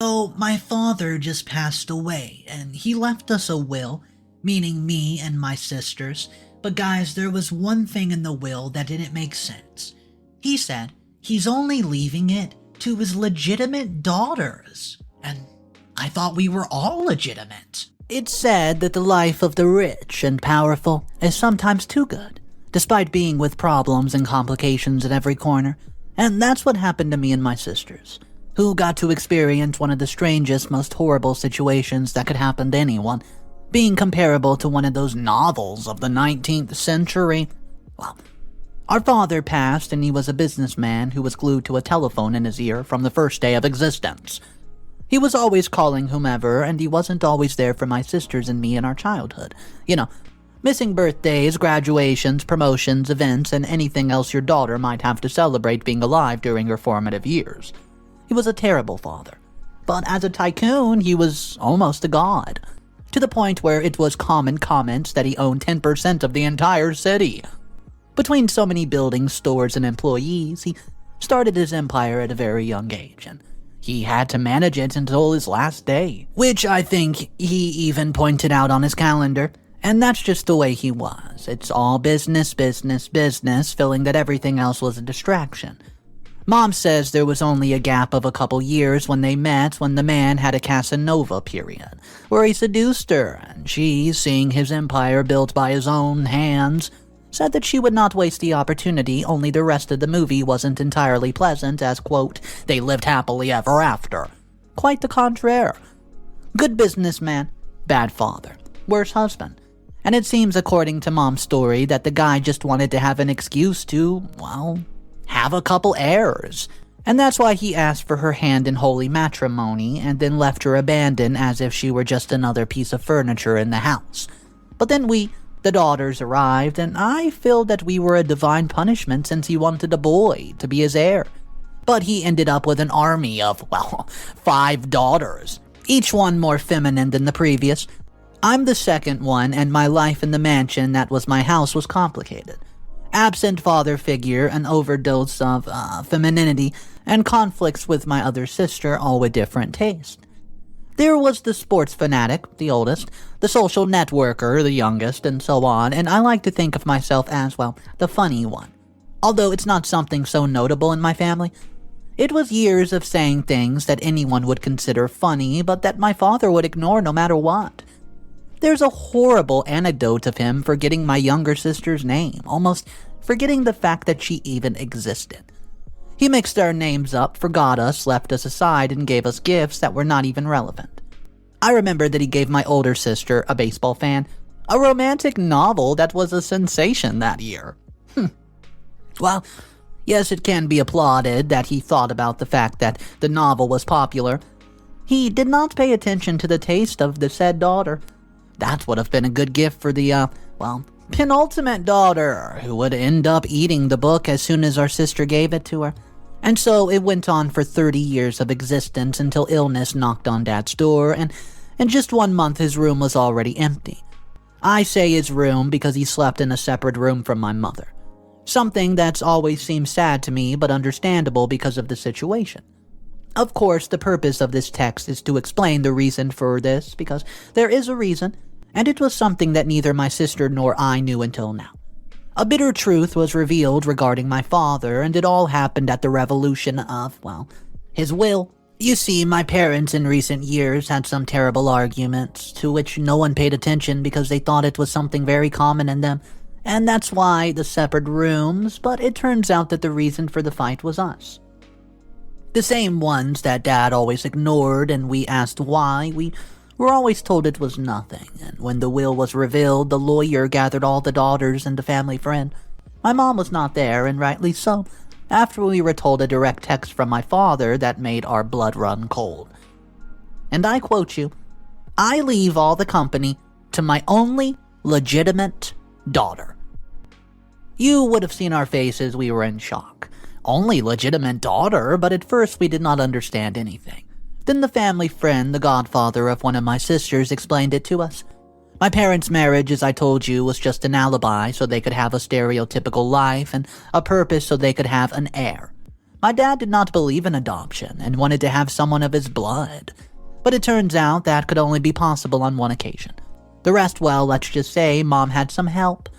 So, my father just passed away, and he left us a will, meaning me and my sisters. But guys, there was one thing in the will that didn't make sense. He said he's only leaving it to his legitimate daughters. And I thought we were all legitimate. It's said that the life of the rich and powerful is sometimes too good, despite being with problems and complications at every corner. And that's what happened to me and my sisters, who got to experience one of the strangest, most horrible situations that could happen to anyone, being comparable to one of those novels of the 19th century. Well, our father passed, and he was a businessman who was glued to a telephone in his ear from the first day of existence. He was always calling whomever, and he wasn't always there for my sisters and me in our childhood. You know, missing birthdays, graduations, promotions, events, and anything else your daughter might have to celebrate being alive during her formative years. He was a terrible father, but as a tycoon, he was almost a god, to the point where it was common comments that he owned 10% of the entire city. Between so many buildings, stores, and employees, he started his empire at a very young age, and he had to manage it until his last day, which I think he even pointed out on his calendar. And that's just the way he was. It's all business, business, business, feeling that everything else was a distraction. Mom says there was only a gap of a couple years when they met, when the man had a Casanova period, where he seduced her, and she, seeing his empire built by his own hands, said that she would not waste the opportunity, only the rest of the movie wasn't entirely pleasant, as, quote, they lived happily ever after. Quite the contraire. Good businessman, bad father, worse husband. And it seems, according to Mom's story, that the guy just wanted to have an excuse to, well, have a couple heirs. And that's why he asked for her hand in holy matrimony and then left her abandoned as if she were just another piece of furniture in the house. But then we, the daughters, arrived, and I feel that we were a divine punishment since he wanted a boy to be his heir. But he ended up with an army of, well, 5 daughters, each one more feminine than the previous. I'm the second one, and my life in the mansion that was my house was complicated. Absent father figure, an overdose of femininity, and conflicts with my other sister, all with different taste. There was the sports fanatic, the oldest, the social networker, the youngest, and so on, and I like to think of myself as, well, the funny one. Although it's not something so notable in my family. It was years of saying things that anyone would consider funny, but that my father would ignore no matter what. There's a horrible anecdote of him forgetting my younger sister's name, almost forgetting the fact that she even existed. He mixed our names up, forgot us, left us aside, and gave us gifts that were not even relevant. I remember that he gave my older sister, a baseball fan, a romantic novel that was a sensation that year. Well, yes, it can be applauded that he thought about the fact that the novel was popular. He did not pay attention to the taste of the said daughter. That would have been a good gift for the, penultimate daughter, who would end up eating the book as soon as our sister gave it to her. And so it went on for 30 years of existence until illness knocked on Dad's door, and in just 1 month his room was already empty. I say his room because he slept in a separate room from my mother. Something that's always seemed sad to me, but understandable because of the situation. Of course, the purpose of this text is to explain the reason for this, because there is a reason, and it was something that neither my sister nor I knew until now. A bitter truth was revealed regarding my father, and it all happened at the revolution of, his will. You see, my parents in recent years had some terrible arguments, to which no one paid attention because they thought it was something very common in them, and that's why the separate rooms, but it turns out that the reason for the fight was us. The same ones that Dad always ignored, and we asked why, we were always told it was nothing, and when the will was revealed, the lawyer gathered all the daughters and a family friend. My mom was not there, and rightly so, after we were told a direct text from my father that made our blood run cold. And I quote you, "I leave all the company to my only legitimate daughter." You would have seen our faces, we were in shock. Only legitimate daughter, but at first we did not understand anything. Then the family friend, the godfather of one of my sisters, explained it to us. My parents' marriage, as I told you, was just an alibi so they could have a stereotypical life, and a purpose so they could have an heir. My dad did not believe in adoption and wanted to have someone of his blood. But it turns out that could only be possible on one occasion. The rest, well, let's just say Mom had some help.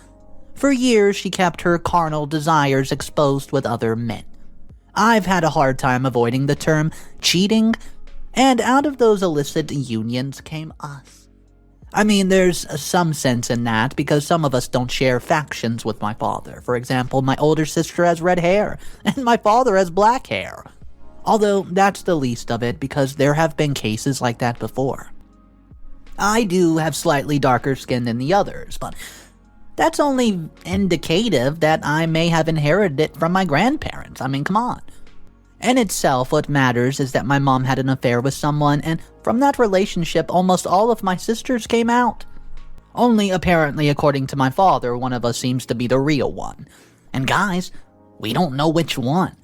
For years, she kept her carnal desires exposed with other men. I've had a hard time avoiding the term cheating, and out of those illicit unions came us. I mean, there's some sense in that because some of us don't share factions with my father. For example, my older sister has red hair, and my father has black hair. Although that's the least of it because there have been cases like that before. I do have slightly darker skin than the others, but that's only indicative that I may have inherited it from my grandparents. I mean, come on. In itself, what matters is that my mom had an affair with someone, and from that relationship, almost all of my sisters came out. Only, apparently, according to my father, one of us seems to be the real one. And guys, we don't know which one.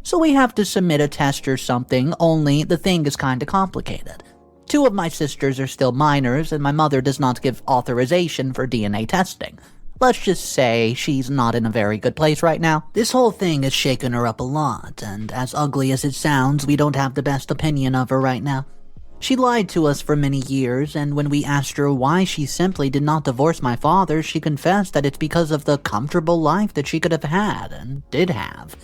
So we have to submit a test or something, only the thing is kinda complicated. 2 of my sisters are still minors, and my mother does not give authorization for DNA testing. Let's just say she's not in a very good place right now. This whole thing has shaken her up a lot, and as ugly as it sounds, we don't have the best opinion of her right now. She lied to us for many years, and when we asked her why she simply did not divorce my father, she confessed that it's because of the comfortable life that she could have had, and did have.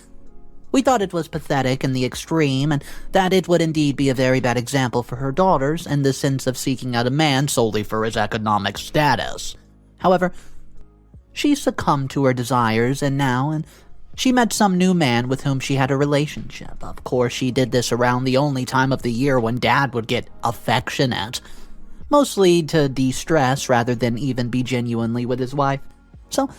We thought it was pathetic in the extreme, and that it would indeed be a very bad example for her daughters in the sense of seeking out a man solely for his economic status. However, she succumbed to her desires, and she met some new man with whom she had a relationship. Of course, she did this around the only time of the year when Dad would get affectionate, mostly to de-stress rather than even be genuinely with his wife. So,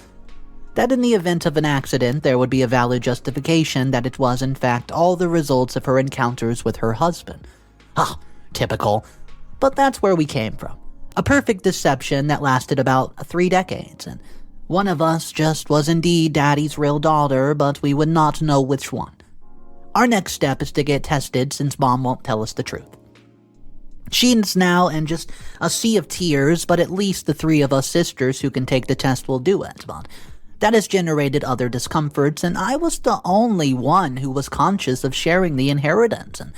that in the event of an accident, there would be a valid justification that it was in fact all the results of her encounters with her husband. Typical. But that's where we came from. A perfect deception that lasted about 3 decades, and one of us just was indeed Daddy's real daughter, but we would not know which one. Our next step is to get tested since Mom won't tell us the truth. She's now in just a sea of tears, but at least the 3 of us sisters who can take the test will do it, but that has generated other discomforts, and I was the only one who was conscious of sharing the inheritance. And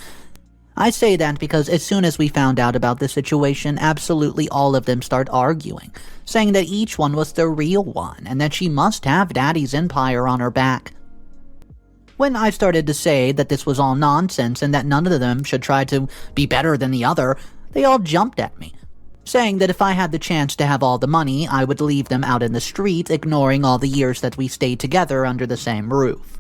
I say that because as soon as we found out about the situation, absolutely all of them start arguing, saying that each one was the real one, and that she must have Daddy's empire on her back. When I started to say that this was all nonsense and that none of them should try to be better than the other, they all jumped at me, saying that if I had the chance to have all the money, I would leave them out in the street, ignoring all the years that we stayed together under the same roof.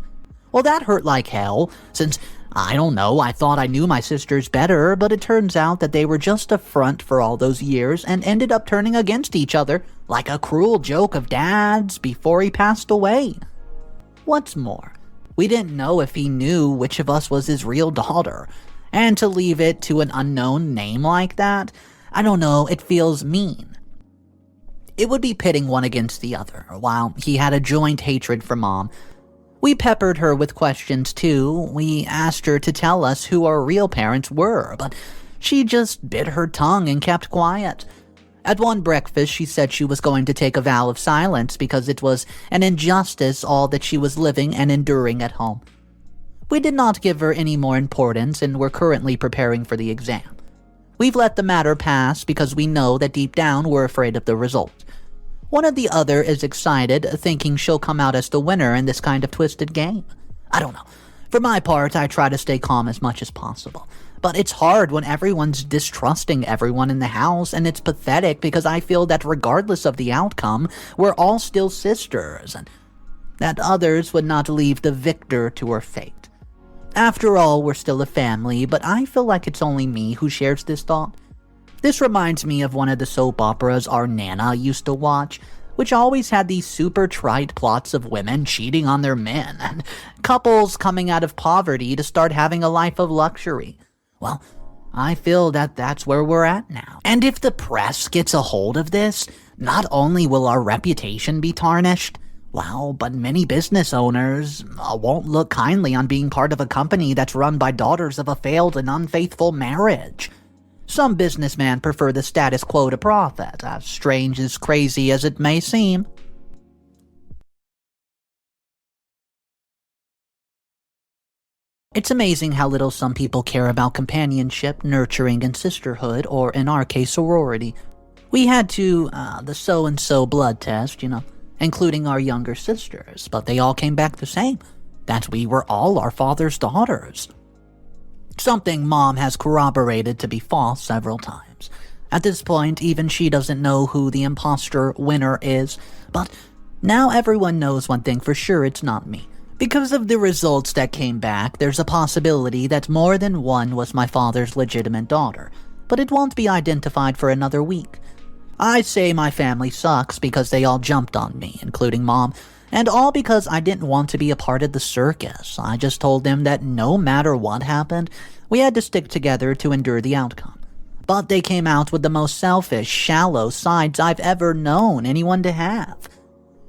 Well, that hurt like hell, since, I don't know, I thought I knew my sisters better, but it turns out that they were just a front for all those years and ended up turning against each other like a cruel joke of Dad's before he passed away. What's more, we didn't know if he knew which of us was his real daughter, and to leave it to an unknown name like that, I don't know, it feels mean. It would be pitting one against the other, while he had a joint hatred for Mom. We peppered her with questions too. We asked her to tell us who our real parents were, but she just bit her tongue and kept quiet. At one breakfast, she said she was going to take a vow of silence because it was an injustice all that she was living and enduring at home. We did not give her any more importance, and we're currently preparing for the exam. We've let the matter pass because we know that deep down we're afraid of the result. One or the other is excited, thinking she'll come out as the winner in this kind of twisted game. I don't know. For my part, I try to stay calm as much as possible. But it's hard when everyone's distrusting everyone in the house, and it's pathetic because I feel that regardless of the outcome, we're all still sisters, and that others would not leave the victor to her fate. After all, we're still a family, but I feel like it's only me who shares this thought. This reminds me of one of the soap operas our Nana used to watch, which always had these super trite plots of women cheating on their men, and couples coming out of poverty to start having a life of luxury. Well, I feel that that's where we're at now. And if the press gets a hold of this, not only will our reputation be tarnished, well, but many business owners won't look kindly on being part of a company that's run by daughters of a failed and unfaithful marriage. Some businessmen prefer the status quo to profit, as strange as crazy as it may seem. It's amazing how little some people care about companionship, nurturing, and sisterhood, or in our case, sorority. We had the so-and-so blood test, including our younger sisters, but they all came back the same, that we were all our father's daughters. Something Mom has corroborated to be false several times. At this point, even she doesn't know who the imposter winner is, but now everyone knows one thing for sure, it's not me. Because of the results that came back, there's a possibility that more than one was my father's legitimate daughter, but it won't be identified for another week. I say my family sucks because they all jumped on me, including Mom, and all because I didn't want to be a part of the circus. I just told them that no matter what happened, we had to stick together to endure the outcome. But they came out with the most selfish, shallow sides I've ever known anyone to have.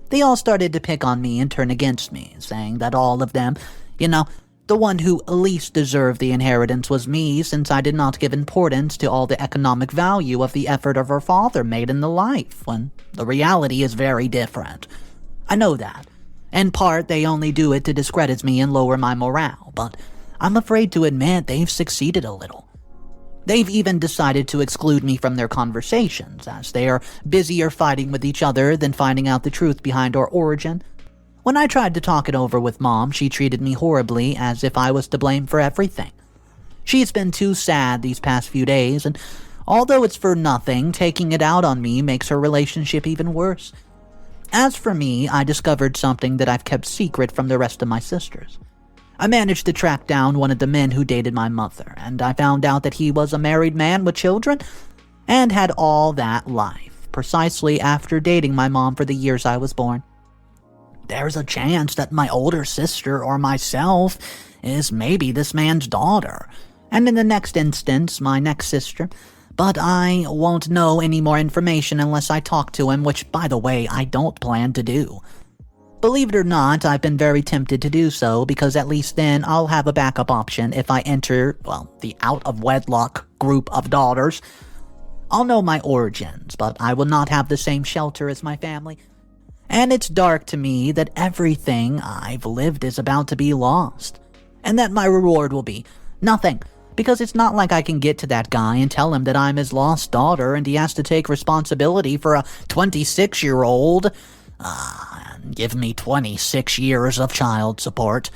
They all started to pick on me and turn against me, saying that all of them, the one who least deserved the inheritance was me, since I did not give importance to all the economic value of the effort of her father made in the life, when the reality is very different. I know that. In part, they only do it to discredit me and lower my morale, but I'm afraid to admit they've succeeded a little. They've even decided to exclude me from their conversations, as they are busier fighting with each other than finding out the truth behind our origin. When I tried to talk it over with Mom, she treated me horribly, as if I was to blame for everything. She's been too sad these past few days, and although it's for nothing, taking it out on me makes her relationship even worse. As for me, I discovered something that I've kept secret from the rest of my sisters. I managed to track down one of the men who dated my mother, and I found out that he was a married man with children and had all that life, precisely after dating my mom for the years I was born. There's a chance that my older sister or myself is maybe this man's daughter, and in the next instance, my next sister, but I won't know any more information unless I talk to him, which, by the way, I don't plan to do. Believe it or not, I've been very tempted to do so, because at least then I'll have a backup option if I enter, the out-of-wedlock group of daughters. I'll know my origins, but I will not have the same shelter as my family. And it's dark to me that everything I've lived is about to be lost, and that my reward will be nothing, because it's not like I can get to that guy and tell him that I'm his lost daughter and he has to take responsibility for a 26-year-old. And give me 26 years of child support.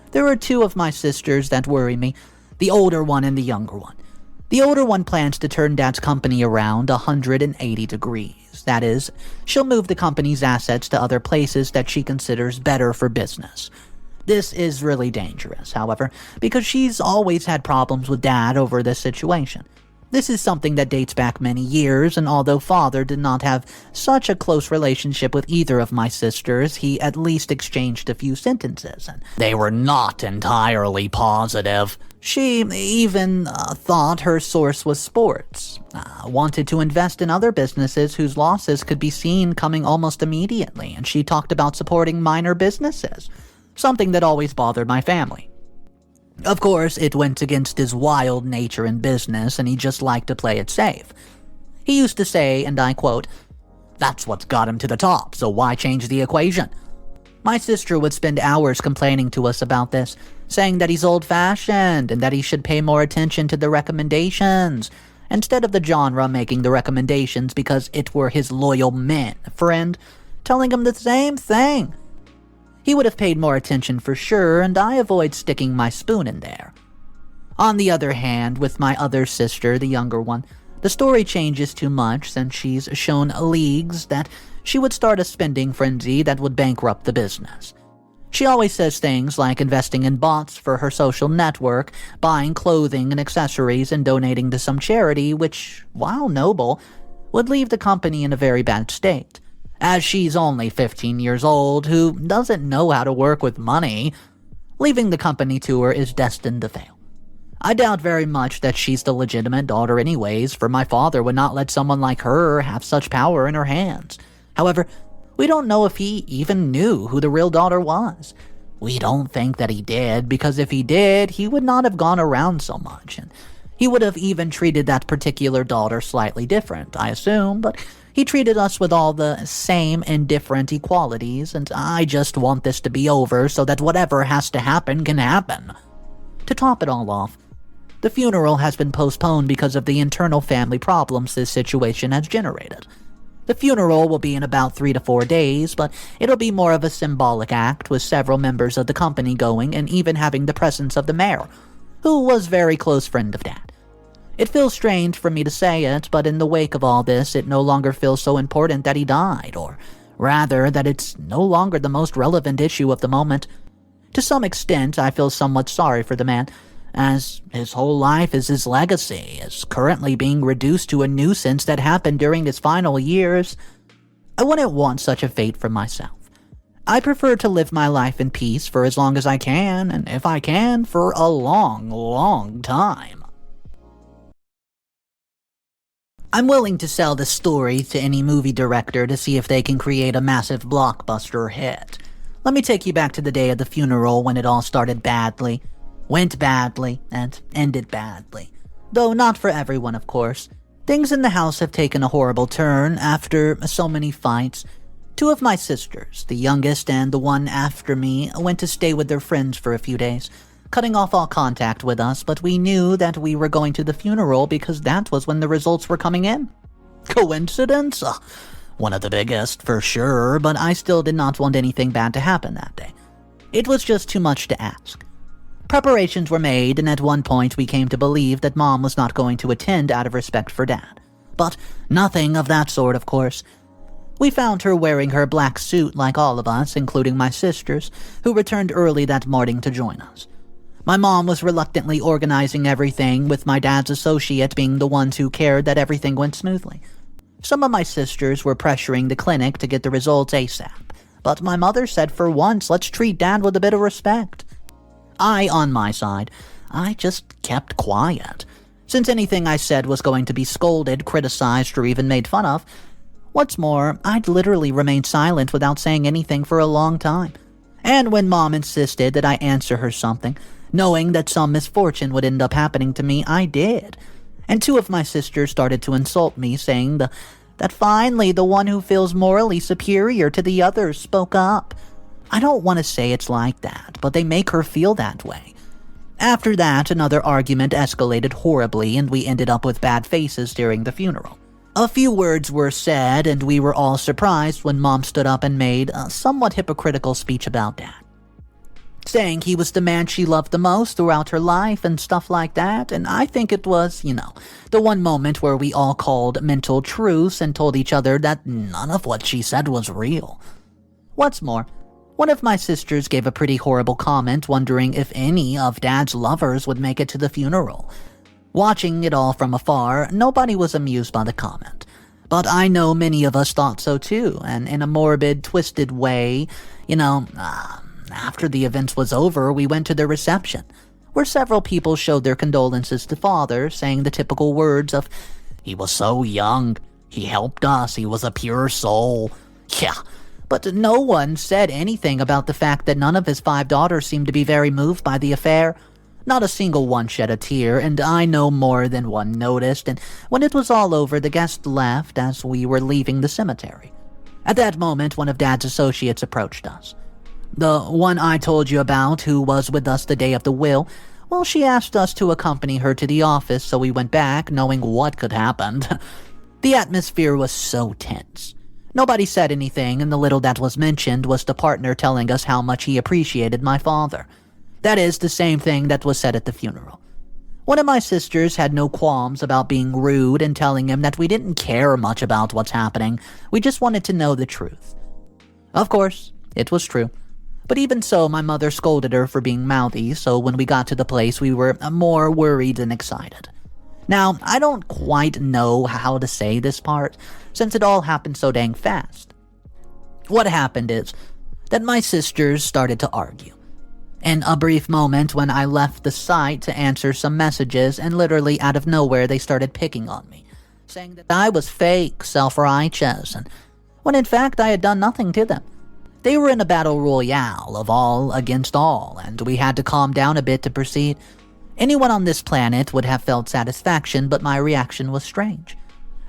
There are two of my sisters that worry me, the older one and the younger one. The older one plans to turn Dad's company around 180 degrees. That is, she'll move the company's assets to other places that she considers better for business. This is really dangerous, however, because she's always had problems with Dad over this situation. This is something that dates back many years, and although Father did not have such a close relationship with either of my sisters, he at least exchanged a few sentences, and they were not entirely positive. She even thought her source was sports, wanted to invest in other businesses whose losses could be seen coming almost immediately, and she talked about supporting minor businesses, something that always bothered my family. Of course, it went against his wild nature in business, and he just liked to play it safe. He used to say, and I quote, "That's what's got him to the top, so why change the equation?" My sister would spend hours complaining to us about this, saying that he's old-fashioned and that he should pay more attention to the recommendations, instead of the genre making the recommendations because it were his loyal men friend telling him the same thing. He would have paid more attention for sure, and I avoid sticking my spoon in there. On the other hand, with my other sister, the younger one, the story changes too much since she's shown leagues that she would start a spending frenzy that would bankrupt the business. She always says things like investing in bots for her social network, buying clothing and accessories, and donating to some charity, which, while noble, would leave the company in a very bad state. As she's only 15 years old, who doesn't know how to work with money, leaving the company to her is destined to fail. I doubt very much that she's the legitimate daughter anyways, for my father would not let someone like her have such power in her hands. However, we don't know if he even knew who the real daughter was. We don't think that he did, because if he did, he would not have gone around so much, and he would have even treated that particular daughter slightly different, I assume, but he treated us with all the same indifferent equalities, and I just want this to be over so that whatever has to happen can happen. To top it all off, the funeral has been postponed because of the internal family problems this situation has generated. The funeral will be in about 3 to 4 days, but it'll be more of a symbolic act with several members of the company going and even having the presence of the mayor, who was a very close friend of Dad. It feels strange for me to say it, but in the wake of all this, it no longer feels so important that he died, or rather that it's no longer the most relevant issue of the moment. To some extent, I feel somewhat sorry for the man, as his whole life is his legacy, is currently being reduced to a nuisance that happened during his final years. I wouldn't want such a fate for myself. I prefer to live my life in peace for as long as I can, and if I can, for a long, long time. I'm willing to sell this story to any movie director to see if they can create a massive blockbuster hit. Let me take you back to the day of the funeral when it all started badly, went badly, and ended badly. Though not for everyone, of course. Things in the house have taken a horrible turn after so many fights. 2 of my sisters, the youngest and the one after me, went to stay with their friends for a few days, cutting off all contact with us, but we knew that we were going to the funeral because that was when the results were coming in. Coincidence? One of the biggest, for sure, but I still did not want anything bad to happen that day. It was just too much to ask. Preparations were made, and at one point we came to believe that Mom was not going to attend out of respect for Dad. But nothing of that sort, of course. We found her wearing her black suit like all of us, including my sisters, who returned early that morning to join us. My mom was reluctantly organizing everything, with my dad's associate being the ones who cared that everything went smoothly. Some of my sisters were pressuring the clinic to get the results ASAP, but my mother said for once, let's treat Dad with a bit of respect. On my side, I just kept quiet, since anything I said was going to be scolded, criticized, or even made fun of. What's more, I'd literally remained silent without saying anything for a long time. And when Mom insisted that I answer her something, knowing that some misfortune would end up happening to me, I did. And 2 of my sisters started to insult me, saying that finally the one who feels morally superior to the others spoke up. I don't want to say it's like that, but they make her feel that way. After that, another argument escalated horribly, and we ended up with bad faces during the funeral. A few words were said, and we were all surprised when Mom stood up and made a somewhat hypocritical speech about Dad, saying he was the man she loved the most throughout her life and stuff like that, and I think it was, the one moment where we all called mental truce and told each other that none of what she said was real. What's more, one of my sisters gave a pretty horrible comment wondering if any of Dad's lovers would make it to the funeral. Watching it all from afar, nobody was amused by the comment. But I know many of us thought so too, and in a morbid, twisted way, after the event was over, we went to the reception, where several people showed their condolences to Father, saying the typical words of, "He was so young, he helped us, he was a pure soul." Yeah, but no one said anything about the fact that none of his 5 daughters seemed to be very moved by the affair. Not a single one shed a tear, and I know more than one noticed, and when it was all over, the guests left as we were leaving the cemetery. At that moment, one of Dad's associates approached us. The one I told you about, who was with us the day of the will, well, she asked us to accompany her to the office, so we went back, knowing what could happen. The atmosphere was so tense. Nobody said anything, and the little that was mentioned was the partner telling us how much he appreciated my father. That is the same thing that was said at the funeral. One of my sisters had no qualms about being rude and telling him that we didn't care much about what's happening, we just wanted to know the truth. Of course, it was true. But even so, my mother scolded her for being mouthy, so when we got to the place, we were more worried than excited. Now, I don't quite know how to say this part, since it all happened so dang fast. What happened is that my sisters started to argue. In a brief moment when I left the site to answer some messages, and literally out of nowhere they started picking on me, saying that I was fake, self-righteous, and when in fact I had done nothing to them. They were in a battle royale of all against all, and we had to calm down a bit to proceed. Anyone on this planet would have felt satisfaction, but my reaction was strange.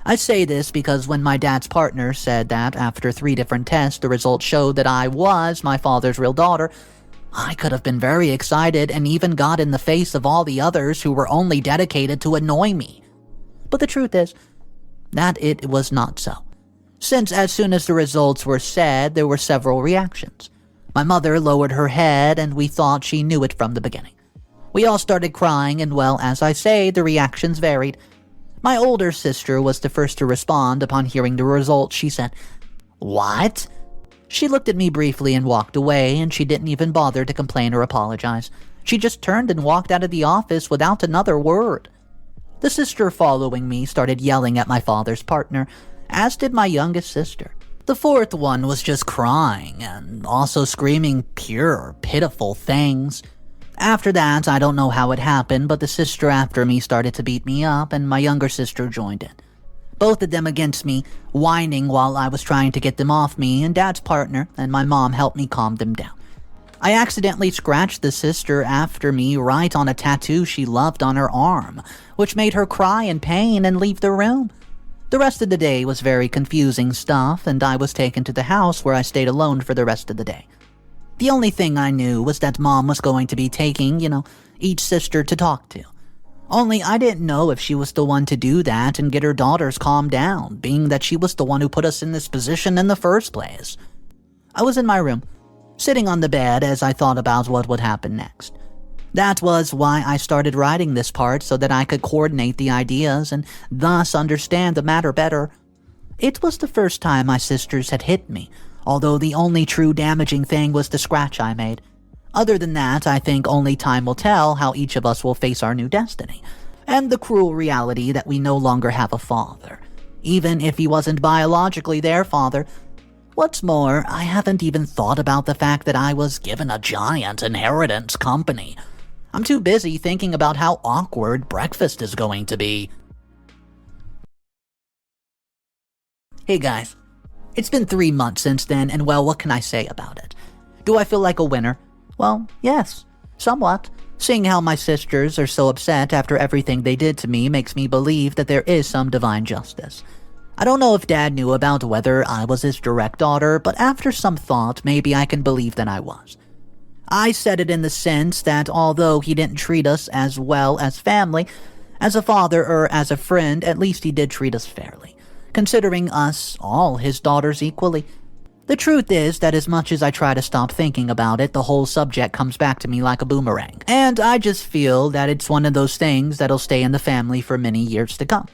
I say this because when my dad's partner said that after 3 different tests the results showed that I was my father's real daughter, I could have been very excited and even got in the face of all the others who were only dedicated to annoy me. But the truth is that it was not so, since as soon as the results were said, there were several reactions. My mother lowered her head, and we thought she knew it from the beginning. We all started crying, and well, as I say, the reactions varied. My older sister was the first to respond upon hearing the results. She said, "What?" She looked at me briefly and walked away, and she didn't even bother to complain or apologize. She just turned and walked out of the office without another word. The sister following me started yelling at my father's partner, as did my youngest sister. The fourth one was just crying and also screaming pure, pitiful things. After that, I don't know how it happened, but the sister after me started to beat me up, and my younger sister joined in. Both of them against me, whining while I was trying to get them off me, and Dad's partner and my mom helped me calm them down. I accidentally scratched the sister after me right on a tattoo she loved on her arm, which made her cry in pain and leave the room. The rest of the day was very confusing stuff, and I was taken to the house where I stayed alone for the rest of the day. The only thing I knew was that Mom was going to be taking, each sister to talk to. Only I didn't know if she was the one to do that and get her daughters calmed down, being that she was the one who put us in this position in the first place. I was in my room, sitting on the bed as I thought about what would happen next. That was why I started writing this part, so that I could coordinate the ideas and thus understand the matter better. It was the first time my sisters had hit me, although the only true damaging thing was the scratch I made. Other than that, I think only time will tell how each of us will face our new destiny, and the cruel reality that we no longer have a father, even if he wasn't biologically their father. What's more, I haven't even thought about the fact that I was given a giant inheritance company. I'm too busy thinking about how awkward breakfast is going to be. Hey guys, it's been 3 months since then, and well, what can I say about it? Do I feel like a winner? Well, yes, somewhat. Seeing how my sisters are so upset after everything they did to me makes me believe that there is some divine justice. I don't know if Dad knew about whether I was his direct daughter, but after some thought, maybe I can believe that I was. I said it in the sense that although he didn't treat us as well as family, as a father or as a friend, at least he did treat us fairly, considering us all his daughters equally. The truth is that as much as I try to stop thinking about it, the whole subject comes back to me like a boomerang, and I just feel that it's one of those things that'll stay in the family for many years to come.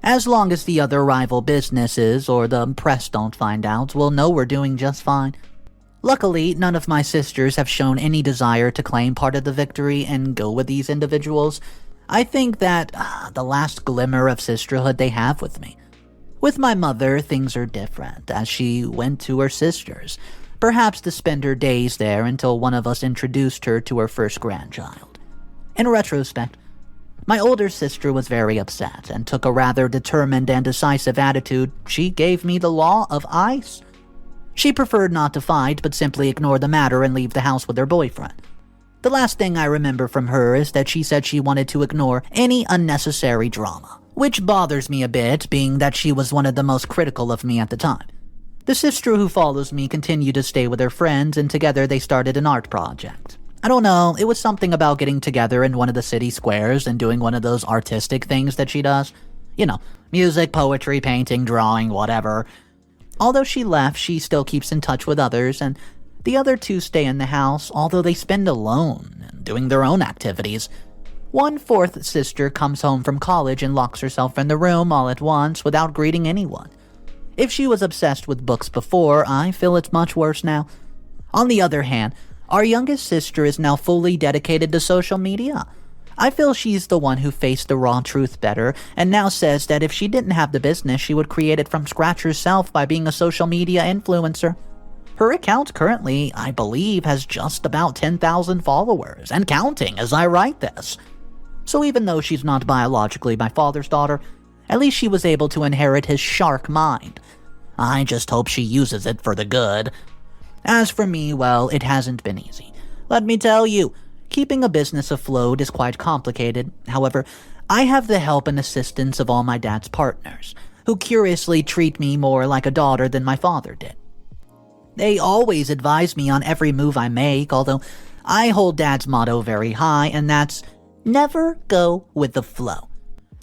As long as the other rival businesses or the press don't find out, we'll know we're doing just fine. Luckily, none of my sisters have shown any desire to claim part of the victory and go with these individuals. I think that the last glimmer of sisterhood they have with me. With my mother, things are different, as she went to her sisters, perhaps to spend her days there until one of us introduced her to her first grandchild. In retrospect, my older sister was very upset and took a rather determined and decisive attitude. She gave me the law of ice. She preferred not to fight, but simply ignore the matter and leave the house with her boyfriend. The last thing I remember from her is that she said she wanted to ignore any unnecessary drama, which bothers me a bit, being that she was one of the most critical of me at the time. The sister who follows me continued to stay with her friends, and together they started an art project. I don't know, it was something about getting together in one of the city squares and doing one of those artistic things that she does. Music, poetry, painting, drawing, whatever. Although she left, she still keeps in touch with others, and the other two stay in the house, although they spend alone and doing their own activities. One fourth sister comes home from college and locks herself in the room all at once without greeting anyone. If she was obsessed with books before, I feel it's much worse now. On the other hand, our youngest sister is now fully dedicated to social media. I feel she's the one who faced the raw truth better, and now says that if she didn't have the business, she would create it from scratch herself by being a social media influencer. Her account currently, I believe, has just about 10,000 followers, and counting as I write this. So even though she's not biologically my father's daughter, at least she was able to inherit his shark mind. I just hope she uses it for the good. As for me, well, it hasn't been easy. Let me tell you, keeping a business afloat is quite complicated. However, I have the help and assistance of all my dad's partners, who curiously treat me more like a daughter than my father did. They always advise me on every move I make, although I hold Dad's motto very high, and that's never go with the flow.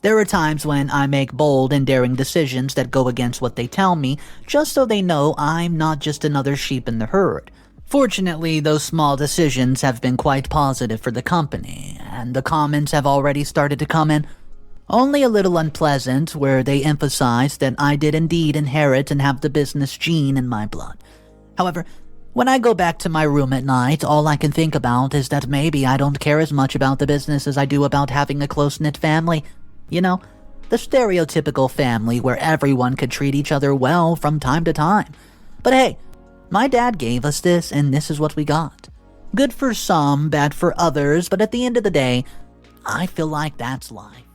There are times when I make bold and daring decisions that go against what they tell me, just so they know I'm not just another sheep in the herd. Fortunately, those small decisions have been quite positive for the company, and the comments have already started to come in. Only a little unpleasant, where they emphasize that I did indeed inherit and have the business gene in my blood. However, when I go back to my room at night, all I can think about is that maybe I don't care as much about the business as I do about having a close-knit family. You know, the stereotypical family where everyone could treat each other well from time to time. But hey, my dad gave us this, and this is what we got. Good for some, bad for others, but at the end of the day, I feel like that's life.